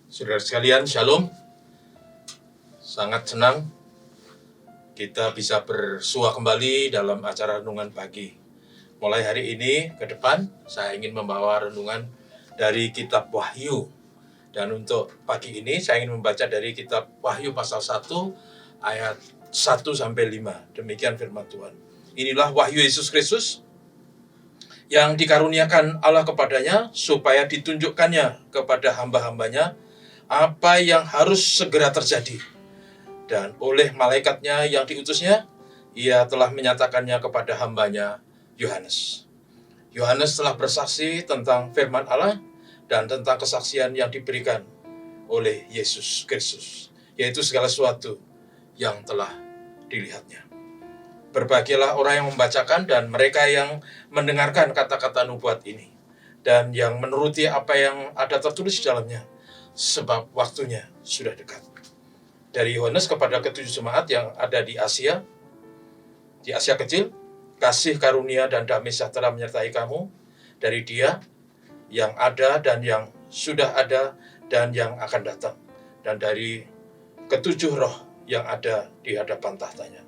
Saudara sekalian, Shalom. Sangat senang kita bisa bersua kembali dalam acara renungan pagi. Mulai hari ini ke depan, saya ingin membawa renungan dari kitab Wahyu. Dan untuk pagi ini, saya ingin membaca dari kitab Wahyu pasal 1, ayat 1-5. Demikian firman Tuhan. Inilah wahyu Yesus Kristus yang dikaruniakan Allah kepadanya, supaya ditunjukkannya kepada hamba-hambanya apa yang harus segera terjadi. Dan oleh malaikatnya yang diutusnya, ia telah menyatakannya kepada hambanya Yohanes. Yohanes telah bersaksi tentang firman Allah dan tentang kesaksian yang diberikan oleh Yesus Kristus, yaitu segala sesuatu yang telah dilihatnya. Berbahagialah orang yang membacakan dan mereka yang mendengarkan kata-kata nubuat ini, dan yang menuruti apa yang ada tertulis di dalamnya, sebab waktunya sudah dekat. Dari Yohanes kepada ketujuh jemaat yang ada di Asia Kecil, kasih karunia dan damai sejahtera menyertai kamu dari Dia yang ada dan yang sudah ada dan yang akan datang, dan dari ketujuh roh yang ada di hadapan tahtanya,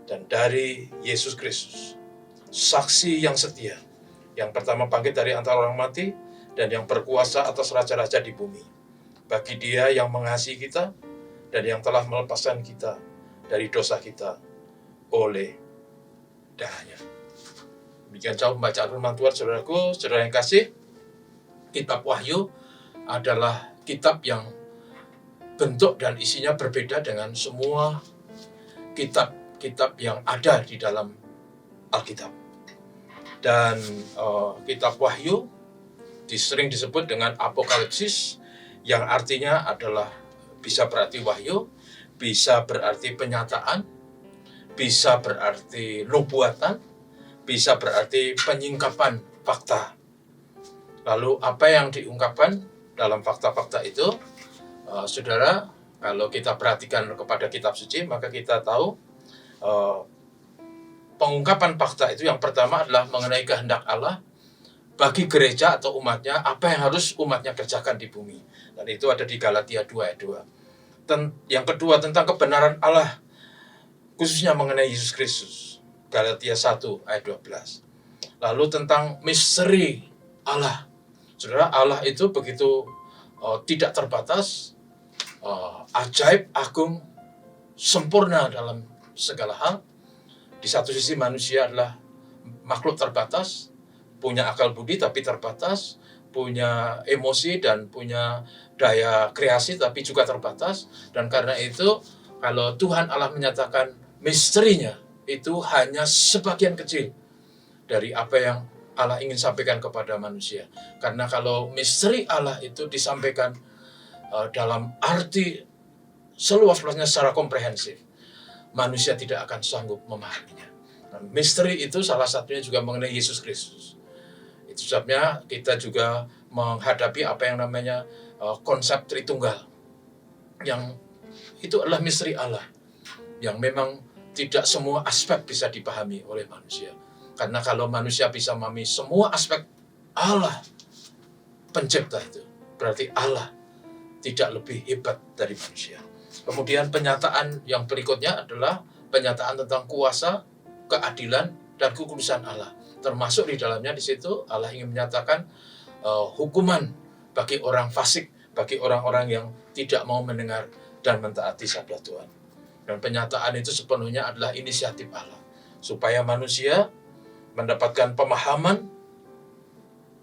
dan dari Yesus Kristus, saksi yang setia, yang pertama bangkit dari antara orang mati dan yang berkuasa atas raja-raja di bumi. Bagi Dia yang mengasihi kita dan yang telah melepaskan kita dari dosa kita oleh darahnya. Demikian jauh pembacaan firman Tuhan, saudaraku, saudara yang kasih. Kitab Wahyu adalah kitab yang bentuk dan isinya berbeda dengan semua kitab-kitab yang ada di dalam Alkitab. Dan kitab Wahyu sering disebut dengan Apokalipsis, yang artinya adalah bisa berarti wahyu, bisa berarti penyataan, bisa berarti nubuatan, bisa berarti penyingkapan fakta. Lalu apa yang diungkapkan dalam fakta-fakta itu, saudara, kalau kita perhatikan kepada kitab suci, maka kita tahu pengungkapan fakta itu yang pertama adalah mengenai kehendak Allah bagi gereja atau umatnya, apa yang harus umatnya kerjakan di bumi. Dan itu ada di Galatia 2 ayat 2. Yang kedua tentang kebenaran Allah, khususnya mengenai Yesus Kristus, Galatia 1 ayat 12. Lalu tentang misteri Allah. Saudara, Allah itu begitu tidak terbatas, ajaib, agung, sempurna dalam segala hal. Di satu sisi manusia adalah makhluk terbatas, punya akal budi tapi terbatas, punya emosi dan punya daya kreasi tapi juga terbatas. Dan karena itu, kalau Tuhan Allah menyatakan misterinya, itu hanya sebagian kecil dari apa yang Allah ingin sampaikan kepada manusia. Karena kalau misteri Allah itu disampaikan dalam arti seluas-luasnya secara komprehensif, manusia tidak akan sanggup memahaminya. Nah, misteri itu salah satunya juga mengenai Yesus Kristus. Itu sebabnya kita juga menghadapi apa yang namanya konsep Tritunggal, yang itu adalah misteri Allah, yang memang tidak semua aspek bisa dipahami oleh manusia. Karena kalau manusia bisa memahami semua aspek Allah pencipta itu, berarti Allah tidak lebih hebat dari manusia. Kemudian penyataan yang berikutnya adalah penyataan tentang kuasa, keadilan, dan kekudusan Allah. Termasuk di dalamnya di situ Allah ingin menyatakan hukuman bagi orang fasik, bagi orang-orang yang tidak mau mendengar dan mentaati sabda Tuhan. Dan penyataan itu sepenuhnya adalah inisiatif Allah, supaya manusia mendapatkan pemahaman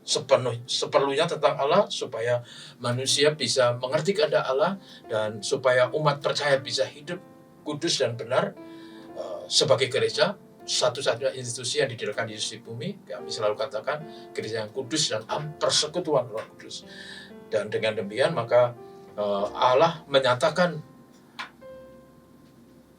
seperlunya tentang Allah, supaya manusia bisa mengerti kehendak Allah, dan supaya umat percaya bisa hidup kudus dan benar sebagai gereja, satu-satunya institusi yang didirikan Yesus di bumi. Kami selalu katakan gereja yang kudus dan persekutuan Roh Kudus. Dan dengan demikian maka Allah menyatakan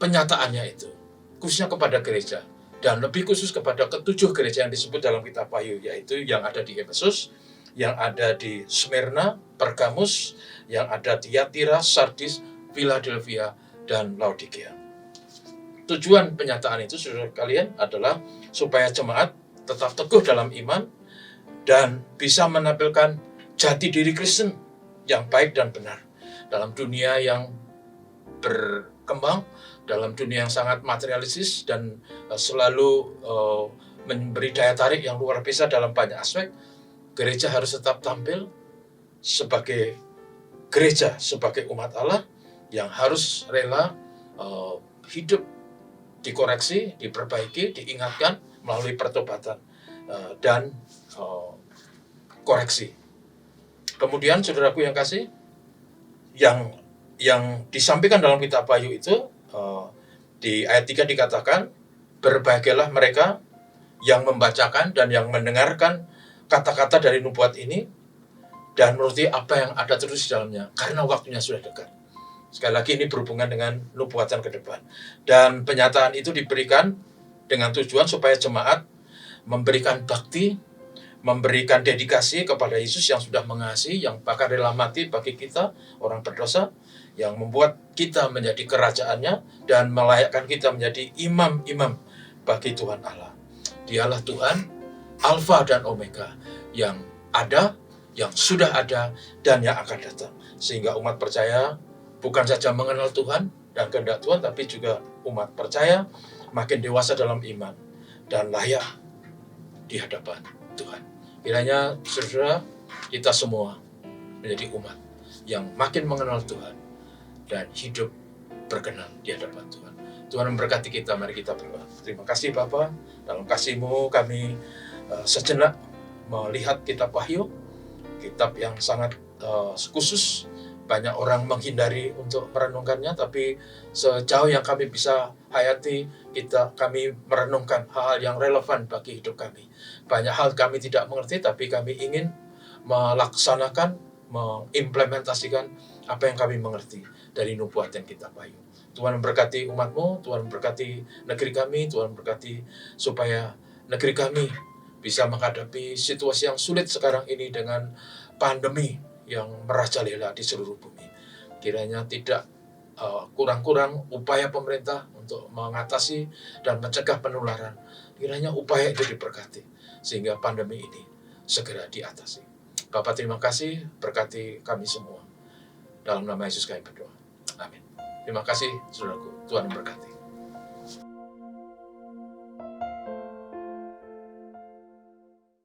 penyataannya itu khususnya kepada gereja, dan lebih khusus kepada ketujuh gereja yang disebut dalam kitab Wahyu, yaitu yang ada di Efesus, yang ada di Smyrna, Pergamus, yang ada di Tiatira, Sardis, Philadelphia, dan Laodikia. Tujuan penyataan itu, saudara kalian, adalah supaya jemaat tetap teguh dalam iman dan bisa menampilkan jati diri Kristen yang baik dan benar. Dalam dunia yang berkembang, dalam dunia yang sangat materialistis dan selalu memberi daya tarik yang luar biasa dalam banyak aspek, gereja harus tetap tampil sebagai gereja, sebagai umat Allah yang harus rela hidup dikoreksi, diperbaiki, diingatkan melalui pertobatan dan koreksi. Kemudian saudaraku yang kasih, yang disampaikan dalam kitab Wahyu itu di ayat 3 dikatakan, berbahagialah mereka yang membacakan dan yang mendengarkan kata-kata dari nubuat ini dan menuruti apa yang ada terus di dalamnya, karena waktunya sudah dekat. Sekali lagi ini berhubungan dengan nubuatan ke depan. Dan penyataan itu diberikan dengan tujuan supaya jemaat memberikan bakti, memberikan dedikasi kepada Yesus yang sudah mengasihi, yang bahkan rela mati bagi kita, orang berdosa, yang membuat kita menjadi kerajaannya dan melayakkan kita menjadi imam-imam bagi Tuhan Allah. Dialah Tuhan, Alfa dan Omega, yang ada, yang sudah ada, dan yang akan datang. Sehingga umat percaya bukan saja mengenal Tuhan dan kehendak Tuhan, tapi juga umat percaya makin dewasa dalam iman dan layak di hadapan Tuhan. Kiranya saudara, kita semua menjadi umat yang makin mengenal Tuhan dan hidup berkenan di hadapan Tuhan. Tuhan memberkati kita, mari kita berdoa. Terima kasih Bapa, dalam kasih-Mu kami sejenak melihat kitab Wahyu, kitab yang sangat khusus. Banyak orang menghindari untuk merenungkannya, tapi sejauh yang kami bisa hayati, kami merenungkan hal-hal yang relevan bagi hidup kami. Banyak hal kami tidak mengerti, tapi kami ingin melaksanakan, mengimplementasikan apa yang kami mengerti dari nubuatan kitab Wahyu. Tuhan memberkati umat-Mu, Tuhan memberkati negeri kami, Tuhan memberkati supaya negeri kami bisa menghadapi situasi yang sulit sekarang ini dengan pandemi yang merajalela di seluruh bumi. Kiranya tidak kurang-kurang upaya pemerintah untuk mengatasi dan mencegah penularan. Kiranya upaya itu diberkati sehingga pandemi ini segera diatasi. Bapak terima kasih, berkati kami semua. Dalam nama Yesus kami berdoa. Amin. Terima kasih saudaraku, Tuhan memberkati.